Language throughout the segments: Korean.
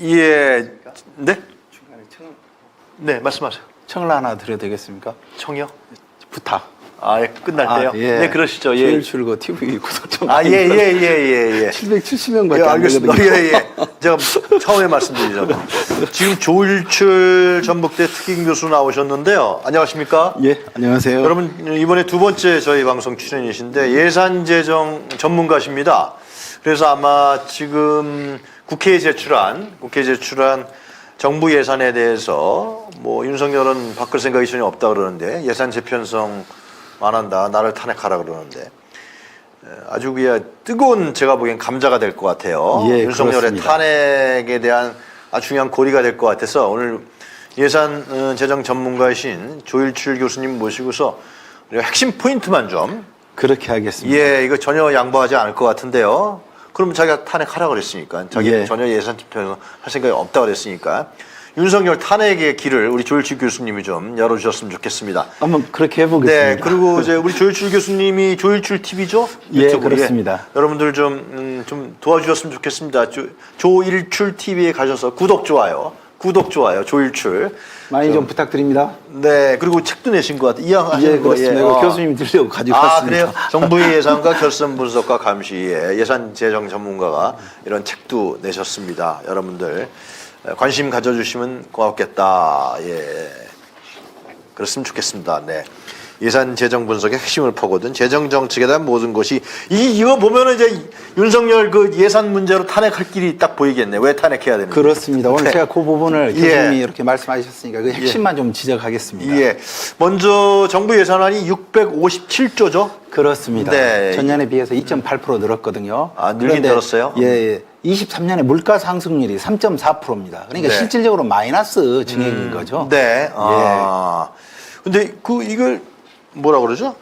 예, 네? 중간에 네, 말씀하세요. 청을 하나 드려도 되겠습니까? 청이요? 부탁. 아, 예, 끝날 때요? 예. 네, 그러시죠. 예. 조일 출고 TV 구독 좀. 아, 예. 770명밖에 예, 안 알겠습니다. 되거든요. 예. 제가 처음에 말씀드리죠. 지금 조일출 전북대 특임 교수 나오셨는데요. 안녕하십니까? 예, 안녕하세요. 여러분, 이번에 두 번째 저희 방송 출연이신데 예산재정 전문가십니다. 그래서 아마 지금 국회에 제출한 정부 예산에 대해서 뭐 윤석열은 바꿀 생각이 전혀 없다 그러는데 예산 재편성 안 한다, 나를 탄핵하라 그러는데 아주 그냥 뜨거운 제가 보기엔 감자가 될 것 같아요. 예, 윤석열의 그렇습니다. 탄핵에 대한 아주 중요한 고리가 될 것 같아서 오늘 예산 재정 전문가이신 조일출 교수님 모시고서 핵심 포인트만 좀 그렇게 하겠습니다. 예, 이거 전혀 양보하지 않을 것 같은데요. 그럼 자기가 탄핵하라고 그랬으니까 자기 예. 전혀 예산 집행할 생각이 없다고 그랬으니까 윤석열 탄핵의 길을 우리 조일출 교수님이 좀 열어주셨으면 좋겠습니다. 한번 그렇게 해보겠습니다. 네, 그리고 이제 우리 조일출 교수님이 조일출 TV죠? 예, 그렇습니다. 여러분들 좀 도와주셨으면 좋겠습니다. 조일출 TV에 가셔서 구독 좋아요, 조일출. 많이 좀 부탁드립니다. 네, 그리고 책도 내신 것 같아요. 이왕하시는 예, 그렇습니다. 이거 교수님이 들려고 가지고 아, 왔습니다. 그래요? 정부의 예산과 결선 분석과 감시의 예산 재정 전문가가 이런 책도 내셨습니다. 여러분들 관심 가져주시면 고맙겠다. 예, 그랬으면 좋겠습니다. 네. 예산 재정 분석의 핵심을 퍼거든 재정 정책에 대한 모든 것이 이거 보면은 이제 윤석열 그 예산 문제로 탄핵할 길이 딱 보이겠네. 왜 탄핵해야 되는지. 그렇습니다. 오늘 네. 제가 그 부분을 예. 교수님이 이렇게 말씀하셨으니까 그 핵심만 좀 지적하겠습니다. 예. 먼저 정부 예산안이 657조죠. 그렇습니다. 네. 전년에 비해서 2.8% 늘었거든요. 아, 늘긴 그런데 늘었어요? 예, 23년에 물가 상승률이 3.4%입니다. 그러니까 네. 실질적으로 마이너스 증액인 거죠. 네. 아. 근데 이걸 뭐라 그러죠?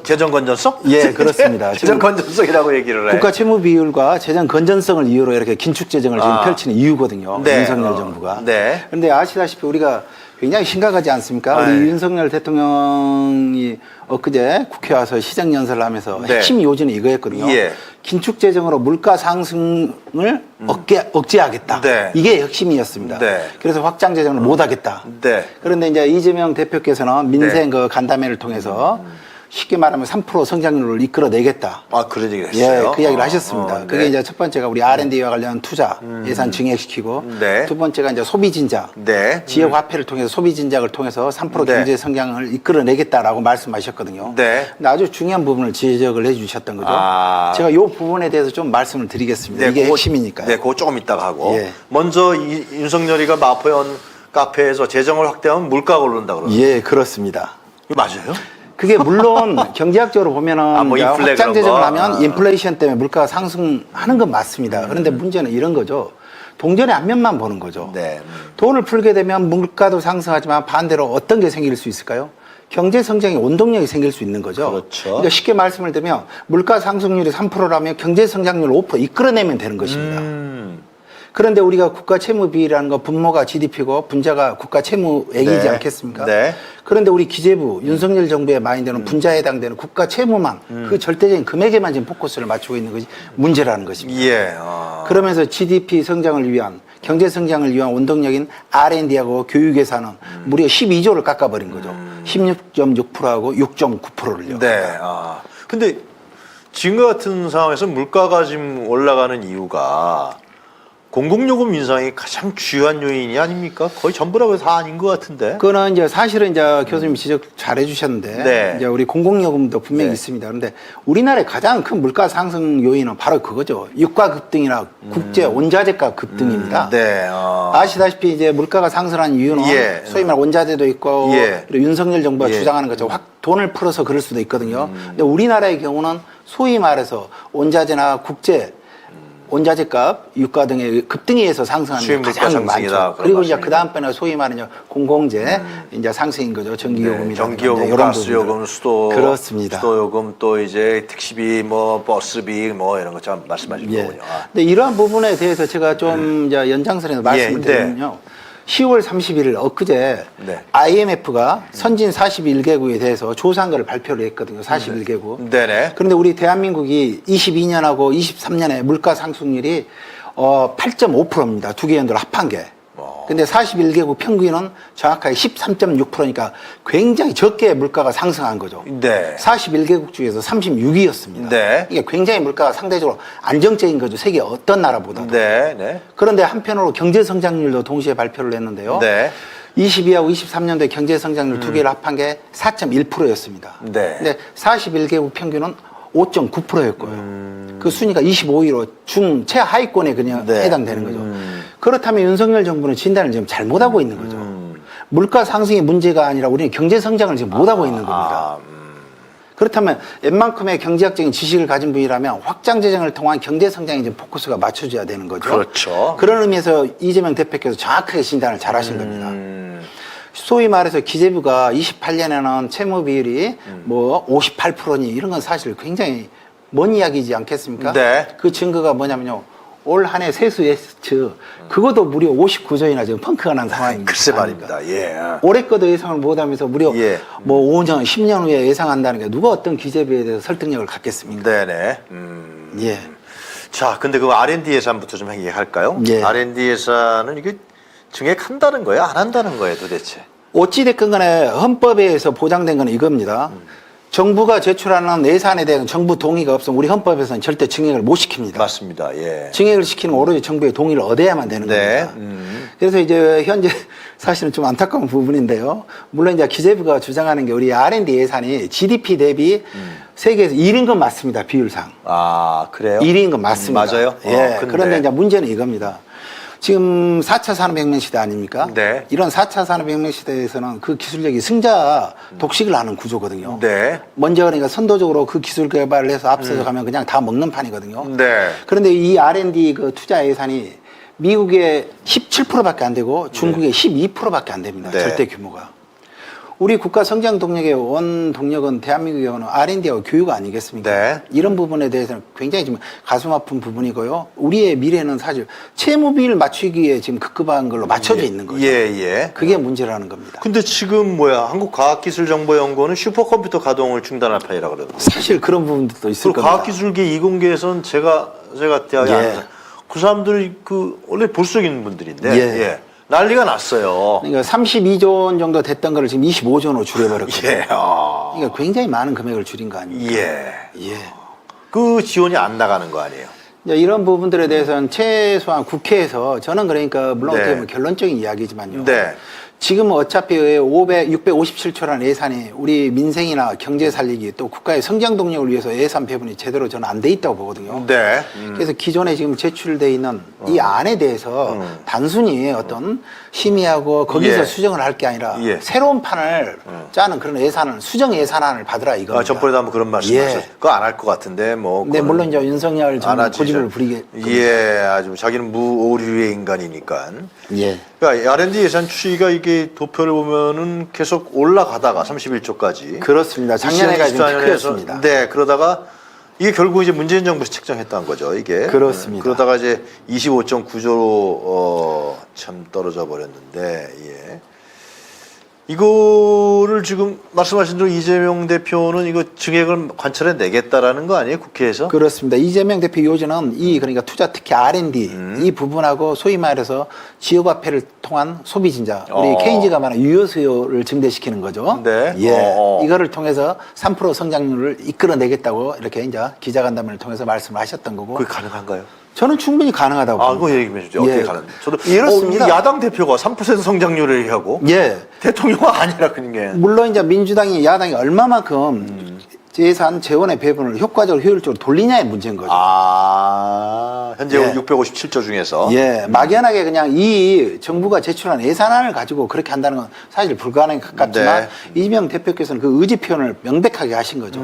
재정 건전성? 예, 그렇습니다. 재정 건전성이라고 얘기를 해. 국가 채무 비율과 재정 건전성을 이유로 이렇게 긴축 재정을 지금 아. 펼치는 이유거든요. 네. 윤석열 정부가. 네. 그런데 아시다시피 우리가 굉장히 심각하지 않습니까? 네. 우리 윤석열 대통령이 엊그제 국회 와서 시정연설을 하면서 네. 핵심 요지는 이거였거든요. 예. 긴축 재정으로 물가 상승을 억제하겠다. 네. 이게 핵심이었습니다. 네. 그래서 확장 재정을 못 하겠다. 네. 그런데 이제 이재명 대표께서는 민생 그 간담회를 통해서 쉽게 말하면 3% 성장률을 이끌어내겠다. 아, 그런 얘기를 했어요. 예, 그 이야기를 하셨습니다. 그게 네. 이제 첫 번째가 우리 R&D와 관련한 투자 예산 증액시키고 네. 두 번째가 이제 소비 진작. 네. 지역 화폐를 통해서 소비 진작을 통해서 3% 네. 경제 성장을 이끌어내겠다라고 말씀하셨거든요. 네. 근데 아주 중요한 부분을 지적을 해 주셨던 거죠. 아. 제가 이 부분에 대해서 좀 말씀을 드리겠습니다. 이게 핵심이니까요. 네, 그거 조금 이따가 하고. 예. 먼저 윤석열이가 마포 연 카페에서 재정을 확대하면 물가가 오른다 그러죠. 예, 그렇습니다. 이거 맞아요? 그게 물론 경제학적으로 보면은 뭐 인플레 확장 그런 재정을 거? 하면 인플레이션 때문에 물가가 상승하는 건 맞습니다. 그런데 문제는 이런 거죠. 동전의 앞면만 보는 거죠. 네. 돈을 풀게 되면 물가도 상승하지만 반대로 어떤 게 생길 수 있을까요? 경제 성장의 원동력이 생길 수 있는 거죠. 그렇죠. 그러니까 쉽게 말씀을 드리면 물가 상승률이 3%라면 경제 성장률 5% 이끌어내면 되는 것입니다. 그런데 우리가 국가 채무 비율이라는 거 분모가 GDP고 분자가 국가 채무액이지 네. 않겠습니까? 네. 그런데 우리 기재부 윤석열 정부의 마인드는 분자에 해당되는 국가 채무만 그 절대적인 금액에만 지금 포커스를 맞추고 있는 것이 문제라는 것입니다. 예. 그러면서 GDP 성장을 위한 경제 성장을 위한 원동력인 R&D하고 교육 예산은 무려 12조를 깎아버린 거죠. 16.6%하고 6.9%를요. 네. 근데 지금 같은 상황에서 물가가 지금 올라가는 이유가 공공요금 인상이 가장 주요한 요인이 아닙니까? 거의 전부라고 해서 다 아닌 것 같은데. 그거는 이제 사실은 이제 교수님 지적 잘 해주셨는데 네. 이제 우리 공공요금도 분명히 네. 있습니다. 그런데 우리나라의 가장 큰 물가 상승 요인은 바로 그거죠. 유가 급등이나 국제 원자재가 급등입니다. 네. 아시다시피 이제 물가가 상승한 이유는 예. 소위 말해 원자재도 있고 예. 그리고 윤석열 정부가 예. 주장하는 것처럼 확 돈을 풀어서 그럴 수도 있거든요. 근데 우리나라의 경우는 소위 말해서 원자재나 국제 원자재값, 유가 등의 급등에 의해서 상승하는 게 수입 물가 가장 상승이다, 많죠. 그런 그리고 이제 말씀이네요. 그 다음번에 소위 말하는 공공재 이제 상승인 거죠. 전기요금이나 전기요금, 가스요금, 그렇습니다. 수도요금 또 이제 택시비, 뭐 버스비, 뭐 이런 거 참 말씀하신 예. 거군요. 근데 이러한 부분에 대해서 제가 좀 이제 연장선에서 말씀을 네. 드리면요. 10월 31일 엊그제 네. IMF가 선진 41개국에 대해서 조사한 걸 발표를 했거든요. 41개국. 네네. 그런데 우리 대한민국이 22년하고 23년에 물가 상승률이 8.5%입니다. 두 개 연도를 합한 게. 근데 41개국 평균은 정확하게 13.6%니까 굉장히 적게 물가가 상승한 거죠. 네. 41개국 중에서 36위였습니다. 네. 이게 굉장히 물가가 상대적으로 안정적인 거죠. 세계 어떤 나라보다도. 네. 네. 그런데 한편으로 경제 성장률도 동시에 발표를 했는데요. 네. 22하고 23년도에 경제 성장률 두 개를 합한 게 4.1%였습니다. 네. 근데 41개국 평균은 5.9%였고요. 그 순위가 25위로 최하위권에 그냥 네. 해당되는 거죠. 그렇다면 윤석열 정부는 진단을 지금 잘못하고 있는 거죠. 물가 상승이 문제가 아니라 우리는 경제 성장을 지금 못하고 있는 겁니다. 그렇다면 웬만큼의 경제학적인 지식을 가진 분이라면 확장 재정을 통한 경제 성장에 좀 포커스가 맞춰져야 되는 거죠. 그렇죠. 그런 의미에서 이재명 대표께서 정확하게 진단을 잘 하신 겁니다. 소위 말해서 기재부가 28년에는 채무 비율이 뭐 58%니 이런 건 사실 굉장히 먼 이야기지 않겠습니까? 네. 그 증거가 뭐냐면요. 올 한 해 세수 예측 그것도 무려 59조이나 지금 펑크가 난 상황입니다. 글쎄 말입니다. 예. 올해 거도 예상을 못하면서 무려 예. 뭐 5년, 10년 후에 예상한다는 게 누가 어떤 기재부에 대해서 설득력을 갖겠습니까? 네네. 예. 자, 근데 그 R&D 예산부터 좀 얘기할까요? 예. R&D 예산은 이게 증액한다는 거예요? 안 한다는 거예요, 도대체? 어찌됐건 간에 헌법에 의해서 보장된 건 이겁니다. 정부가 제출하는 예산에 대한 정부 동의가 없으면 우리 헌법에서는 절대 증액을 못 시킵니다. 맞습니다. 예. 증액을 시키는 건 오로지 정부의 동의를 얻어야만 되는 네. 겁니다. 그래서 이제 현재 사실은 좀 안타까운 부분인데요. 물론 이제 기재부가 주장하는 게 우리 R&D 예산이 GDP 대비 세계에서 1인 건 맞습니다. 비율상. 아, 그래요? 1인 건 맞습니다. 맞아요? 예. 근데. 그런데 이제 문제는 이겁니다. 지금 4차 산업혁명 시대 아닙니까? 네. 이런 4차 산업혁명 시대에서는 그 기술력이 승자 독식을 하는 구조거든요. 네. 먼저 그러니까 선도적으로 그 기술 개발을 해서 앞서서 가면 그냥 다 먹는 판이거든요. 네. 그런데 이 R&D 그 투자 예산이 미국의 17%밖에 안 되고 중국의 12%밖에 안 됩니다. 네. 절대 규모가. 우리 국가 성장 동력의 원 동력은 대한민국의 R&D하고 교육 아니겠습니까? 네. 이런 부분에 대해서는 굉장히 지금 가슴 아픈 부분이고요. 우리의 미래는 사실 채무비를 맞추기에 지금 급급한 걸로 맞춰져 있는 거죠. 예, 예. 그게 문제라는 겁니다. 근데 지금 한국과학기술정보연구원은 슈퍼컴퓨터 가동을 중단할 판이라고 그러더라고요. 사실 그런 부분도 있을 그리고 겁니다. 과학기술계 이공계에선 제가 대학에 예. 앉아서 그 사람들이 그 원래 볼 수 있는 분들인데 예. 난리가 났어요. 그러니까 32조 원 정도 됐던 거를 지금 25조 원으로 줄여버렸거든요. 예. 그러니까 굉장히 많은 금액을 줄인 거 아닙니까? 예. 예. 그 지원이 안 나가는 거 아니에요? 이제 이런 부분들에 대해서는 최소한 국회에서 저는 그러니까 물론 네. 어떻게 보면 결론적인 이야기지만요. 네. 지금 어차피 657조라는 예산이 우리 민생이나 경제 살리기 또 국가의 성장 동력을 위해서 예산 배분이 제대로 저는 안 돼 있다고 보거든요. 네. 그래서 기존에 지금 제출돼 있는 이 안에 대해서 단순히 어떤 심의하고 거기서 예. 수정을 할 게 아니라 예. 새로운 판을 짜는 그런 예산을 수정 예산안을 받으라 이겁니다. 전번에도 한번 그런 말씀하셨어요. 예. 그거 안 할 것 같은데 뭐. 근데 그거는 물론 이제 윤석열 안 전 하지, 고집을 저. 부리게. 예, 아주 자기는 무오류의 인간이니까. 예. 그러니까 R&D 예산 추이가 이게 도표를 보면은 계속 올라가다가 31조까지. 그렇습니다. 작년에가 좀 2024년에서 크였습니다. 네, 그러다가 이게 결국 이제 문재인 정부에서 책정했다는 거죠, 이게. 그렇습니다. 그러다가 이제 25.9조로 참 떨어져 버렸는데, 예. 이거를 지금 말씀하신 대로 이재명 대표는 이거 증액을 관철해 내겠다라는 거 아니에요, 국회에서? 그렇습니다. 이재명 대표 요지는 이 그러니까 투자 특히 R&D 이 부분하고 소위 말해서 지역화폐를 통한 소비 진자 우리 케인즈가 말하는 유효 수요를 증대시키는 거죠. 네. 예. 이거를 통해서 3% 성장률을 이끌어내겠다고 이렇게 이제 기자간담회를 통해서 말씀을 하셨던 거고. 그게 가능한가요? 저는 충분히 가능하다고 아, 봅니다. 그거 얘기해 주죠. 어떻게 예. 가능? 저도 이렇습니다. 야당 대표가 3% 성장률을 얘기하고 예. 대통령은 아니라 그런 게. 물론 이제 민주당이 야당이 얼마만큼 예산 재원의 배분을 효과적으로 효율적으로 돌리냐의 문제인 거죠. 아, 현재 예. 657조 중에서. 예, 막연하게 그냥 이 정부가 제출한 예산안을 가지고 그렇게 한다는 건 사실 불가능에 가깝지만 네. 이재명 대표께서는 그 의지 표현을 명백하게 하신 거죠.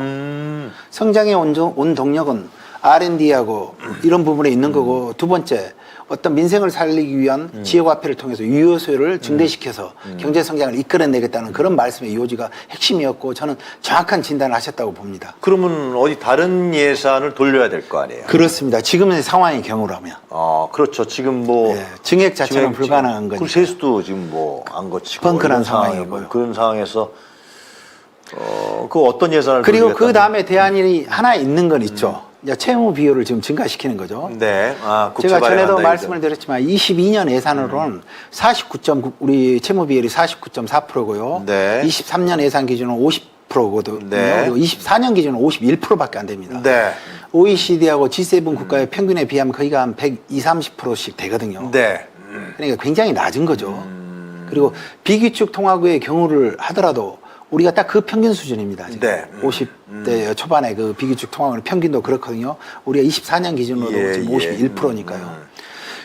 성장의 온 동력은 R&D하고 이런 부분에 있는 거고 두 번째 어떤 민생을 살리기 위한 지역화폐를 통해서 유효수요를 증대시켜서 경제 성장을 이끌어내겠다는 그런 말씀의 요지가 핵심이었고 저는 정확한 진단을 하셨다고 봅니다. 그러면 어디 다른 예산을 돌려야 될 거 아니에요? 그렇습니다. 지금의 상황의 경우라면. 그렇죠. 지금 뭐 예, 증액 자체는 불가능한 그 거니까. 세수도 지금 뭐 안 거치고 펑크난 이런 상황이고요. 그런 상황에서 그 어떤 예산을 그리고 돌리겠다는 그 다음에 대안이 하나 있는 건 있죠. 이제 채무 비율을 지금 증가시키는 거죠. 네. 아, 국채 제가 전에도 발행한다, 말씀을 드렸지만 22년 예산으로는 49.9 우리 채무 비율이 49.4%고요. 네. 23년 예산 기준은 50%거든요. 네. 그리고 24년 기준은 51%밖에 안 됩니다. 네. OECD하고 G7 국가의 평균에 비하면 거의가 한 120, 30%씩 되거든요. 네. 그러니까 굉장히 낮은 거죠. 그리고 비기축 통화국의 경우를 하더라도 우리가 딱 그 평균 수준입니다. 지금. 네. 50대 초반에 그 비기축 통화국의 평균도 그렇거든요. 우리가 24년 기준으로도 예, 지금 예. 51%니까요.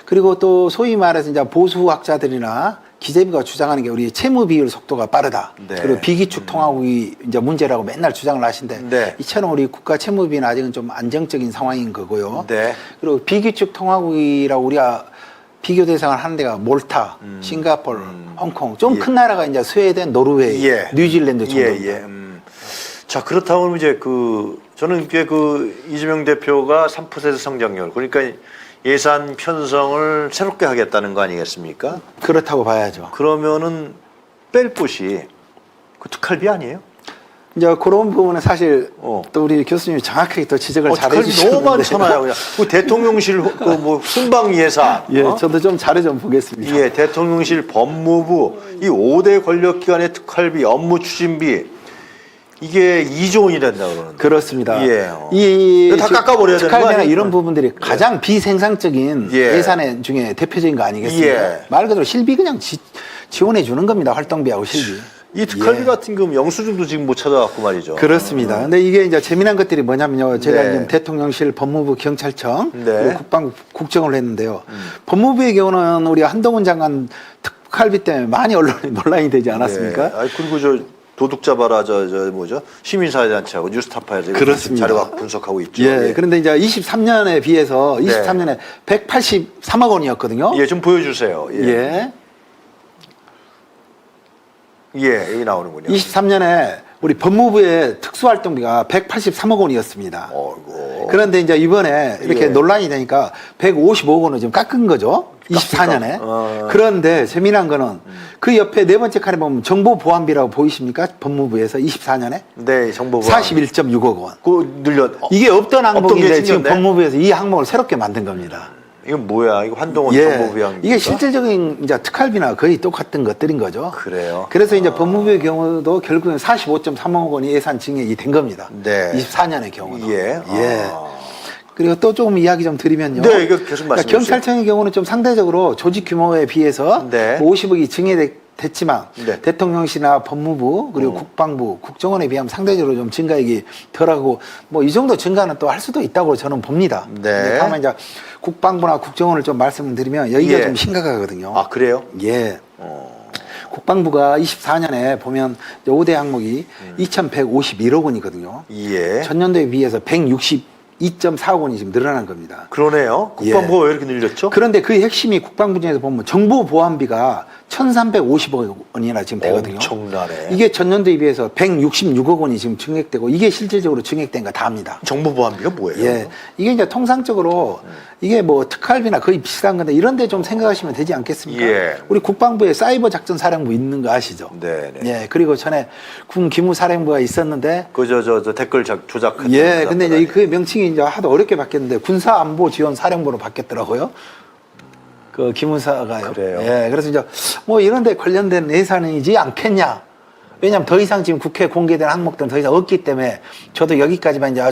그리고 또 소위 말해서 이제 보수학자들이나 기재부가 주장하는 게 우리 채무 비율 속도가 빠르다. 네. 그리고 비기축 통화국이 이제 문제라고 맨날 주장을 하신데 네. 이처럼 우리 국가 채무 비는 아직은 좀 안정적인 상황인 거고요. 네. 그리고 비기축 통화국이라고 우리가 비교 대상을 하는 데가 몰타, 싱가포르, 홍콩, 좀 큰 나라가 이제 스웨덴, 노르웨이, 예. 뉴질랜드 정도입니다. 예, 예. 자, 그렇다면 이제 저는 이게 이재명 대표가 3% 성장률, 그러니까 예산 편성을 새롭게 하겠다는 거 아니겠습니까? 그렇다고 봐야죠. 그러면은 뺄 곳이 그 특활비 아니에요? 이제 그런 부분은 사실 어. 또 우리 교수님이 정확하게 또 지적을 잘 특활비 해주시는데 너무 많잖아요. 그냥 그 대통령실 뭐 순방 예산, 예, 저도 좀 자료 좀 보겠습니다. 예, 대통령실, 법무부 이 5대 권력기관의 특활비, 업무 추진비 이게 2조 원이 된다 그러는데. 그렇습니다. 예. 이 이거 다 깎아버려야 되는 거 특활비나 아니에요? 이런 부분들이 가장 비생산적인 예. 예산 중에 대표적인 거 아니겠습니까? 예. 말 그대로 실비 그냥 지원해 주는 겁니다. 활동비하고 실비. 이 특활비 예. 같은 경우 영수증도 지금 못 찾아갖고 말이죠. 그렇습니다. 근데 이게 이제 재미난 것들이 뭐냐면요. 제가 네. 지금 대통령실, 법무부, 경찰청, 네. 그리고 국방부 국정을 했는데요. 법무부의 경우는 우리 한동훈 장관 특활비 때문에 많이 언론에 논란이 되지 않았습니까? 네. 아니, 그리고 도둑 잡아라 뭐죠? 시민사회단체하고 뉴스타파에서 그렇습니다. 자료가 분석하고 있죠. 예. 그런데 이제 23년에 비해서 네. 23년에 183억 원이었거든요. 예, 좀 보여주세요. 예. 예. 예, 여기 나오는군요. 23년에 우리 법무부의 특수활동비가 183억 원이었습니다. 어이구. 그런데 이제 이번에 이렇게 예. 논란이 되니까 155억 원을 좀 깎은 거죠. 24년에. 그런데 재미난 거는 그 옆에 네 번째 칸에 보면 정보보안비라고 보이십니까? 법무부에서 24년에 네, 정보부. 41.6억 원. 그 늘려. 이게 없던 항목인데 게 지금 생겼네? 법무부에서 이 항목을 새롭게 만든 겁니다. 이건 뭐야? 이거 한동훈 예. 정보부양. 이게 실질적인 이제 특활비나 거의 똑같은 것들인 거죠. 그래요. 그래서 이제 법무부의 경우도 결국엔 45.3억 원이 예산 증액이 된 겁니다. 네. 24년의 경우는. 예. 예. 아. 그리고 또 조금 이야기 좀 드리면요. 네, 이거 계속 말씀해 주세요. 경찰청의 경우는 좀 상대적으로 조직 규모에 비해서 네. 50억이 증액됐지만 네. 대통령실이나 법무부 그리고 국방부, 국정원에 비하면 상대적으로 좀 증가액이 덜하고 뭐 이 정도 증가는 또 할 수도 있다고 저는 봅니다. 네. 근데 다만 이제 국방부나 국정원을 좀 말씀드리면 여기가 예. 좀 심각하거든요. 아, 그래요? 예. 국방부가 24년에 보면 5대 항목이 2,151억 원이거든요. 예. 전년도에 비해서 162.4억 원이 지금 늘어난 겁니다. 그러네요. 국방부가 왜 이렇게 늘렸죠? 그런데 그 핵심이 국방부 중에서 보면 정보보안비가 1,350억 원이나 지금 되거든요. 엄청나네. 이게 전년도에 비해서 166억 원이 지금 증액되고 이게 실질적으로 증액된 거 다입니다. 정보보안비가 뭐예요? 예. 이게 이제 통상적으로 이게 뭐 특활비나 거의 비슷한 건데 이런 데 좀 생각하시면 되지 않겠습니까? 예. 우리 국방부에 사이버 작전 사령부 있는 거 아시죠? 네, 네. 예. 그리고 전에 군 기무 사령부가 있었는데 저 댓글 조작한. 예. 근데 이제 그 명칭이 이제 하도 어렵게 바뀌었는데 군사안보지원사령부로 바뀌었더라고요. 그 기무사가요. 그래요? 예. 그래서 이제 뭐 이런 데 관련된 예산이지 않겠냐. 왜냐하면 더 이상 지금 국회에 공개된 항목들은 더 이상 없기 때문에 저도 여기까지만 이제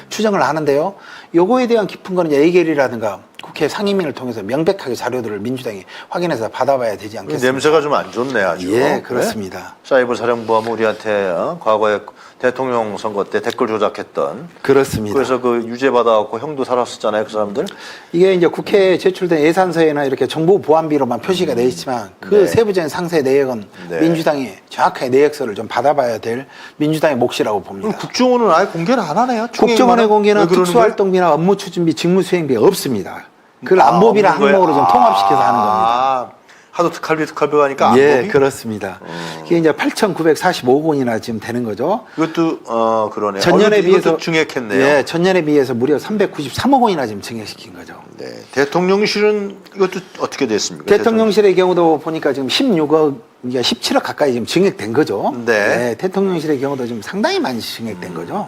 추정을 하는데요. 요거에 대한 깊은 거는 이제 예결이라든가 국회 상임위를 통해서 명백하게 자료들을 민주당이 확인해서 받아봐야 되지 않겠습니까? 냄새가 좀 안 좋네 아주. 예, 그렇습니다. 네? 사이버 사령부하면 우리한테 과거에 대통령 선거 때 댓글 조작했던. 그렇습니다. 그래서 그 유죄 받아갖고 형도 살았었잖아요, 그 사람들. 이게 이제 국회에 제출된 예산서에는 이렇게 정보보안비로만 표시가 되어 있지만 그 네. 세부적인 상세 내역은 네. 민주당이 정확하게 내역서를 좀 받아봐야 될 민주당의 몫이라고 봅니다. 국정원은 아예 공개를 안 하네요. 국정원의 공개는 왜 그러는 거예요? 특수활동비나 업무추진비, 직무수행비 없습니다. 그걸 아, 안보비랑 없는 거예요? 항목으로 좀 통합시켜서 하는 겁니다. 아, 하도 특활비 하니까 안보비? 예, 그렇습니다. 이게 이제 8,945억 원이나 지금 되는 거죠. 이것도 그러네요. 전년에 비해서 이것도 증액했네요. 예, 전년에 비해서 무려 393억 원이나 지금 증액시킨 거죠. 네. 대통령실은 이것도 어떻게 됐습니까? 대통령실의 경우도 보니까 지금 16억, 이제 17억 가까이 지금 증액된 거죠. 네. 대통령실의 경우도 지금 상당히 많이 증액된 거죠.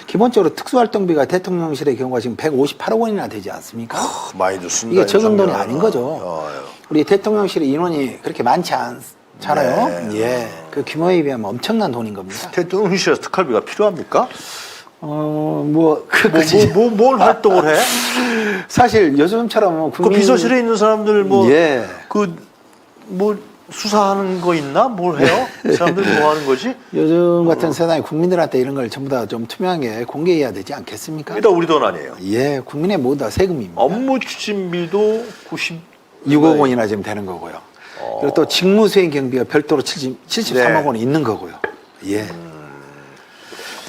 기본적으로 특수활동비가 대통령실의 경우가 지금 158억 원이나 되지 않습니까? 많이도 쓴다. 이게 적은 돈이 정말. 아닌 거죠. 우리 대통령실의 인원이 그렇게 많지 않잖아요. 네. 예. 그 규모에 비하면 엄청난 돈인 겁니다. 대통령실에서 특활비가 필요합니까? 뭘 활동을 해? 사실 요즘처럼 그 비서실에 있는 사람들 예. 뭐 수사하는 거 있나? 뭘 해요? 이 사람들 뭐 하는 거지? 요즘 같은 세상에 국민들한테 이런 걸 전부 다 좀 투명하게 공개해야 되지 않겠습니까? 일단 우리 돈 아니에요. 예, 국민의 모두 다 세금입니다. 업무 추진비도 6억 원이나 지금 되는 거고요. 그리고 또 직무수행 경비가 별도로 73억 원이 있는 거고요. 예.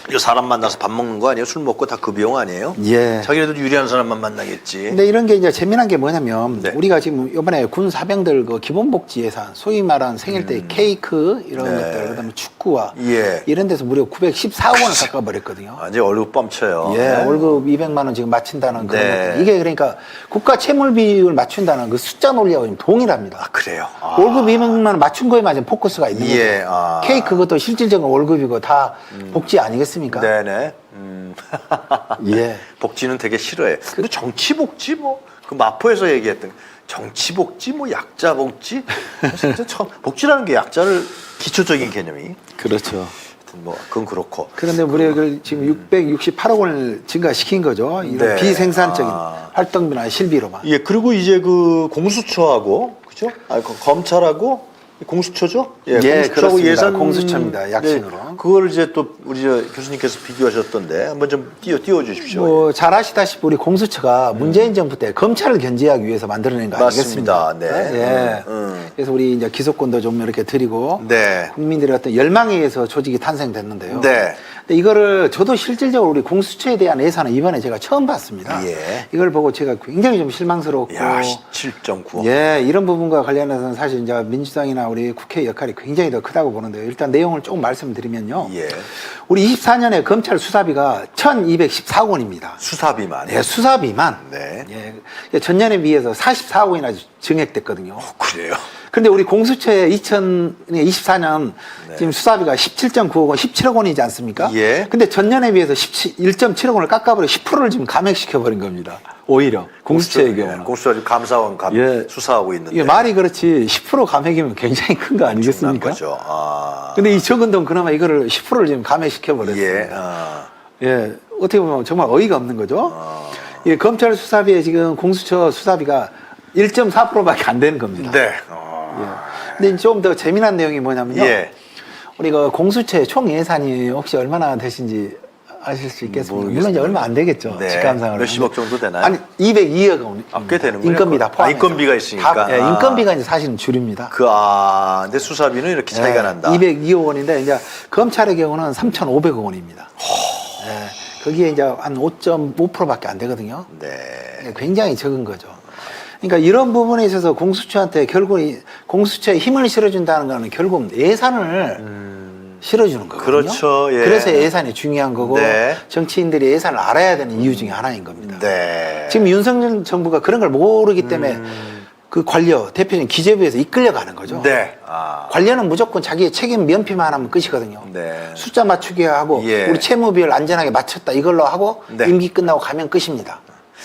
이거 사람 만나서 밥 먹는 거 아니에요? 술 먹고 다 그 비용 아니에요? 예. 자기네들 유리한 사람만 만나겠지. 근데 이런 게 이제 재미난 게 뭐냐면 네. 우리가 지금 이번에 군 사병들 그 기본복지 예산, 소위 말하는 생일 때 케이크 이런 네. 것들, 그다음에 축구와 예. 이런 데서 무려 914억 원을 깎아버렸거든요. 완전 월급 뻥쳐요. 예, 네. 월급 200만 원 지금 맞춘다는 그런 네. 것들. 이게 그러니까 국가 채물 비율 맞춘다는 그 숫자 논리하고 지금 동일합니다. 아, 그래요? 월급 200만 원 맞춘 거에만 지금 포커스가 있는 예, 거죠. 아. 케이크 그것도 실질적인 월급이고 다 복지 아니겠습니까? 네네. 예. 복지는 되게 싫어해. 근데 정치복지 그 마포에서 얘기했던 정치복지 약자 복지 진짜 복지라는 게 약자를 기초적인 개념이. 그렇죠. 하여튼 그건 그렇고. 그런데 우리가 지금 668억 원을 증가시킨 거죠. 이런 네. 비생산적인 활동비나 실비로만. 예, 그리고 이제 그 공수처하고 그죠? 검찰하고 공수처죠? 예, 공수처하고 그렇습니다. 공수처입니다, 약칭으로. 네, 그걸 이제 또 우리 교수님께서 비교하셨던데 한번 좀 띄워 주십시오. 뭐 잘 아시다시피 우리 공수처가 문재인 정부 때 검찰을 견제하기 위해서 만들어낸 거 맞습니다. 아니겠습니까? 네. 예. 그래서 우리 이제 기소권도 좀 이렇게 드리고 네. 국민들의 어떤 열망에 의해서 조직이 탄생됐는데요. 네. 근데 이거를 저도 실질적으로 우리 공수처에 대한 예산은 이번에 제가 처음 봤습니다. 예. 이걸 보고 제가 굉장히 좀 실망스럽고 야, 7.9억. 예, 이런 부분과 관련해서는 사실 이제 민주당이나 우리 국회 역할이 굉장히 더 크다고 보는데요. 일단 내용을 조금 말씀드리면요. 예. 우리 24년에 검찰 수사비가 1,214억 원입니다. 수사비만. 네, 수사비만. 네. 예, 전년에 비해서 44억 원이나 증액됐거든요. 그래요. 근데 우리 공수처의 2024년 지금 수사비가 17.9억 원, 17억 원이지 않습니까? 예. 근데 전년에 비해서 1.7억 원을 깎아버려 10%를 지금 감액시켜버린 겁니다. 오히려 공수처의 경우는. 공수처 감사원 예. 수사하고 있는데. 이게 말이 그렇지 10% 감액이면 굉장히 큰 거 아니겠습니까? 거죠. 아. 근데 이 적은 돈 그나마 이거를 10%를 지금 감액시켜버렸습니다. 예. 아. 예, 어떻게 보면 정말 어이가 없는 거죠. 예, 검찰 수사비에 지금 공수처 수사비가 1.4%밖에 안 되는 겁니다. 네. 근데 좀 더 재미난 내용이 뭐냐면요. 예. 우리 그 공수처의 총 예산이 혹시 얼마나 되신지 아실 수 있겠습니까? 물론 이제 얼마 안 되겠죠. 네. 직감상으로. 몇십억 정도 되나요? 아니, 202억 원. 꽤 되는군요. 인건비다 포함해서. 인건비가 있으니까. 예, 인건비가 이제 사실은 줄입니다. 근데 수사비는 이렇게 차이가 난다. 202억 원인데 이제 검찰의 경우는 3,500억 원입니다. 예, 거기에 이제 한 5.5%밖에 안 되거든요. 네. 굉장히 적은 거죠. 그러니까 이런 부분에 있어서 공수처한테 결국 공수처에 힘을 실어준다는 거는 결국 예산을 실어주는 거거든요. 그렇죠. 예. 그래서 예산이 중요한 거고 네. 정치인들이 예산을 알아야 되는 이유 중에 하나인 겁니다. 네. 지금 윤석열 정부가 그런 걸 모르기 때문에 그 관료 대표적인 기재부에서 이끌려가는 거죠. 네. 관료는 무조건 자기의 책임 면피만 하면 끝이거든요. 네. 숫자 맞추기 하고 예. 우리 채무비율 안전하게 맞췄다 이걸로 하고 네. 임기 끝나고 가면 끝입니다.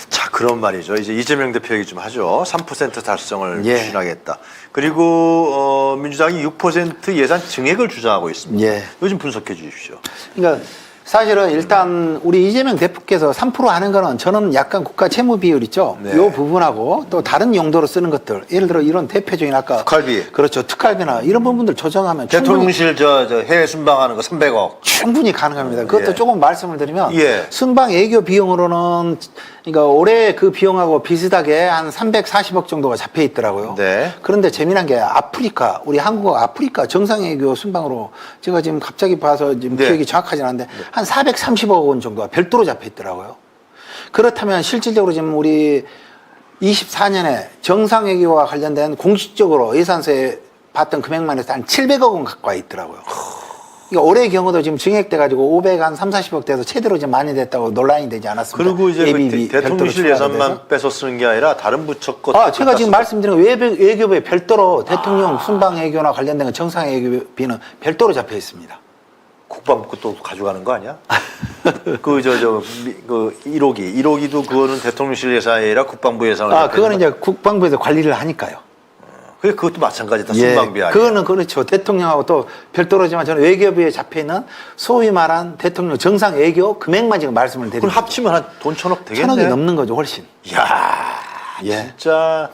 자, 그런 말이죠. 이제 이재명 대표 얘기 좀 하죠. 3% 달성을 예. 추진하겠다. 그리고 민주당이 6% 예산 증액을 주장하고 있습니다. 예. 요즘 분석해 주십시오. 그러니까 사실은 일단 우리 이재명 대표께서 3% 하는 거는 저는 약간 국가 채무 비율 있죠. 네. 이 부분하고 또 다른 용도로 쓰는 것들 예를 들어 이런 대표적인 아까 특활비. 그렇죠. 특활비나 이런 부분들 조정하면 대통령실 저 해외 순방하는 거 300억. 충분히 가능합니다. 그것도 예. 조금 말씀을 드리면 예. 순방 애교 비용으로는 그러니까 올해 그 비용하고 비슷하게 한 340억 정도가 잡혀 있더라고요. 네. 그런데 재미난 게 아프리카, 우리 한국어 아프리카 정상외교 순방으로 제가 지금 갑자기 봐서 지금 네. 기억이 정확하진 않은데 한 430억 원 정도가 별도로 잡혀 있더라고요. 그렇다면 실질적으로 지금 우리 24년에 정상외교와 관련된 공식적으로 예산서에 봤던 금액만 해서 한 700억 원 가까이 있더라고요. 그러니까 올해의 경우도 지금 증액돼가지고 500, 한 30억 돼서 최대로 좀 많이 됐다고 논란이 되지 않았습니까? 그리고 이제 ABB 그 대통령실 별도로 추가가 예산만 돼서. 빼서 쓰는 게 아니라 다른 부처 것. 제가 지금 말씀드린 외교부에 별도로 대통령 순방 외교나 관련된 정상 외교비는 별도로 잡혀 있습니다. 국방부 또 가져가는 거 아니야? 그 1호기도 그거는 대통령실 예산이 아니라 국방부 예산을. 아, 그거는 이제 국방부에서 관리를 하니까요. 그것도 마찬가지 다 예, 순방비 아니에요. 그거는 그렇죠. 대통령하고 또 별도로지만 저는 외교부에 잡혀 있는 소위 말한 대통령 정상 외교 금액만 지금 말씀을 드리고. 그걸 합치면 한 돈 1,000억 되겠네. 1,000억이 넘는 거죠, 훨씬. 이야, 예. 진짜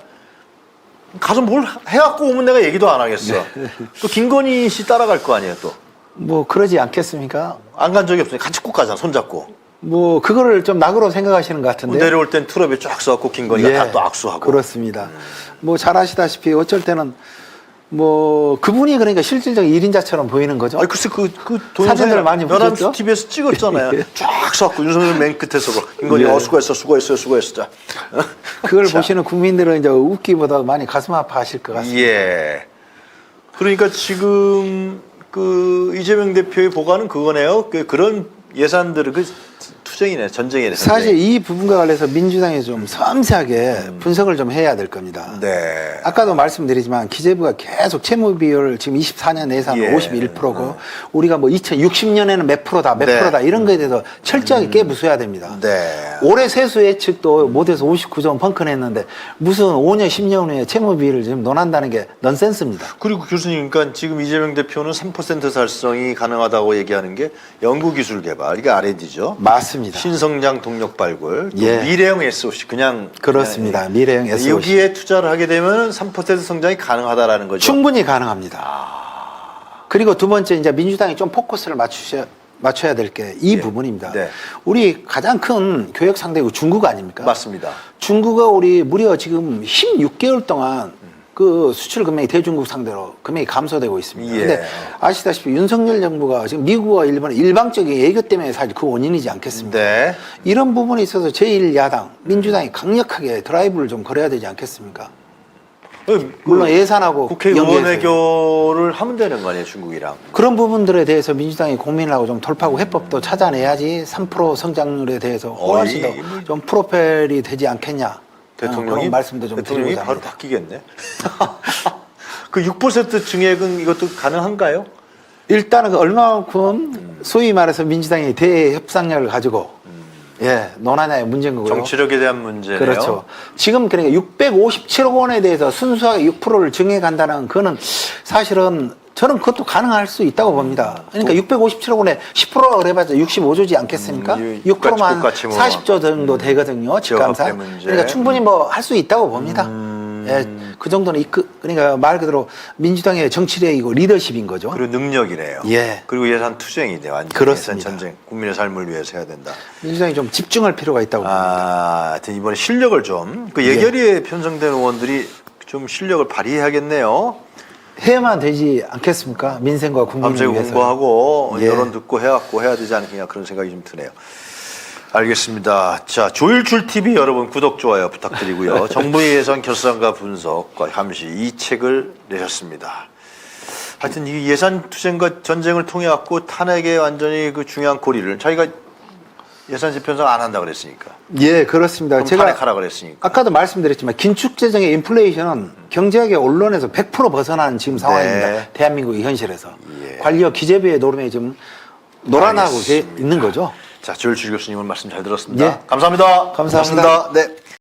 가서 뭘 해갖고 오면 내가 얘기도 안 하겠어. 또 김건희 씨 따라갈 거 아니에요, 또. 뭐 그러지 않겠습니까? 안 간 적이 없으니 같이 꼭 가잖아, 손잡고. 뭐 그거를 좀 낙으로 생각하시는 것 같은데. 내려올 땐 트럭에 쫙 써갖고 김건희가 예, 다 또 악수하고. 그렇습니다. 뭐 잘 아시다시피 어쩔 때는 뭐 그분이 그러니까 실질적 1인자처럼 보이는 거죠. 아니 글쎄 그 사진들 많이 보셨죠? 연합 TV에서 찍었잖아요. 예. 쫙 써갖고 윤석열 맨 끝에서 김건희 예. 수고했어. 자. 그걸 자. 보시는 국민들은 이제 웃기보다 많이 가슴 아파하실 것 같습니다. 예. 그러니까 지금 그 이재명 대표의 보관은 그거네요. 그런 예산들을 투쟁이네, 전쟁이네. 사실 이 부분과 관련해서 민주당이 좀 섬세하게 분석을 좀 해야 될 겁니다. 네. 아까도 말씀드리지만 기재부가 계속 채무 비율 지금 24년 예산 예. 51%고 우리가 뭐 2060년에는 몇 프로다 네. 이런 거에 대해서 철저하게 깨부숴야 됩니다. 네. 올해 세수 예측도 못해서 59조 원 펑크냈는데 무슨 5년 10년 후에 채무 비율을 지금 논한다는 게 넌센스입니다. 그리고 교수님, 그러니까 지금 이재명 대표는 3% 달성이 가능하다고 얘기하는 게 연구기술 개발, 이게 R&D죠. 맞습니다. 신성장 동력 발굴, 또 예. 미래형 SOC, 그렇습니다. 그냥 미래형 SOC. 여기에 투자를 하게 되면 3% 성장이 가능하다라는 거죠. 충분히 가능합니다. 그리고 두 번째 이제 민주당이 좀 포커스를 맞춰야 될 게 이 예. 부분입니다. 네. 우리 가장 큰 교역 상대국 중국 아닙니까? 맞습니다. 중국은 우리 무려 지금 16개월 동안 그 수출 금액이 대중국 상대로 금액이 감소되고 있습니다. 예. 근데 아시다시피 윤석열 정부가 지금 미국과 일본의 일방적인 애교 때문에 사실 그 원인이지 않겠습니까? 네. 이런 부분에 있어서 제1야당 민주당이 강력하게 드라이브를 좀 걸어야 되지 않겠습니까? 물론 예산하고 국회의원 연계해서요. 외교를 하면 되는 거 아니에요, 중국이랑. 그런 부분들에 대해서 민주당이 고민을 하고 좀 돌파구 해법도 찾아내야지 3% 성장률에 대해서 훨씬 더 좀 프로펠이 되지 않겠냐. 대통령이 그런 말씀도 좀 대통령이 드리고자 바로 합니다. 바뀌겠네. 그 6% 증액은 이것도 가능한가요? 일단은 그 얼마만큼 소위 말해서 민주당이 대협상력을 가지고 예 논하냐의 문제인 거고요. 정치력에 대한 문제네요. 그렇죠. 지금 그러니까 657억 원에 대해서 순수하게 6%를 증액한다는 그거는 사실은 저는 그것도 가능할 수 있다고 봅니다. 그러니까 657억 원에 10%가 그래봤자 65조지 않겠습니까? 6%만 똑같이 뭐 40조 정도 되거든요. 직감사. 지역화폐 문제. 그러니까 충분히 뭐 할 수 있다고 봅니다. 예, 그 정도는 그러니까 말 그대로 민주당의 정치력이고 리더십인 거죠. 그리고 능력이네요. 예. 그리고 예산 투쟁이네. 완전 그렇습니다. 예산 전쟁. 국민의 삶을 위해서 해야 된다. 민주당이 좀 집중할 필요가 있다고 봅니다. 하여튼 이번에 실력을 좀, 그 예. 예결위에 편성된 의원들이 좀 실력을 발휘해야겠네요. 해야만 되지 않겠습니까? 민생과 국민을 밤새 위해서. 공부하고 예. 여론 듣고 해갖고 해야 되지 않겠냐 그런 생각이 좀 드네요. 알겠습니다. 자, 조일출 TV 여러분 구독 좋아요 부탁드리고요. 정부의 예산 결산과 분석과 감시 이 책을 내셨습니다. 하여튼 이 예산 투쟁과 전쟁을 통해 갖고 탄핵의 완전히 그 중요한 고리를 자기가 예산제 편성 안 한다 그랬으니까. 예, 그렇습니다. 제가 탄핵하라 그랬으니까. 아까도 말씀드렸지만 긴축 재정의 인플레이션은 경제학의 언론에서 100% 벗어나는 지금 상황입니다. 네. 대한민국의 현실에서. 예. 관리와 기재부의 노름에 지금 놀아나고 알겠습니다. 있는 거죠. 자, 조일출 교수님 오늘 말씀 잘 들었습니다. 예. 감사합니다. 감사합니다. 고맙습니다. 네.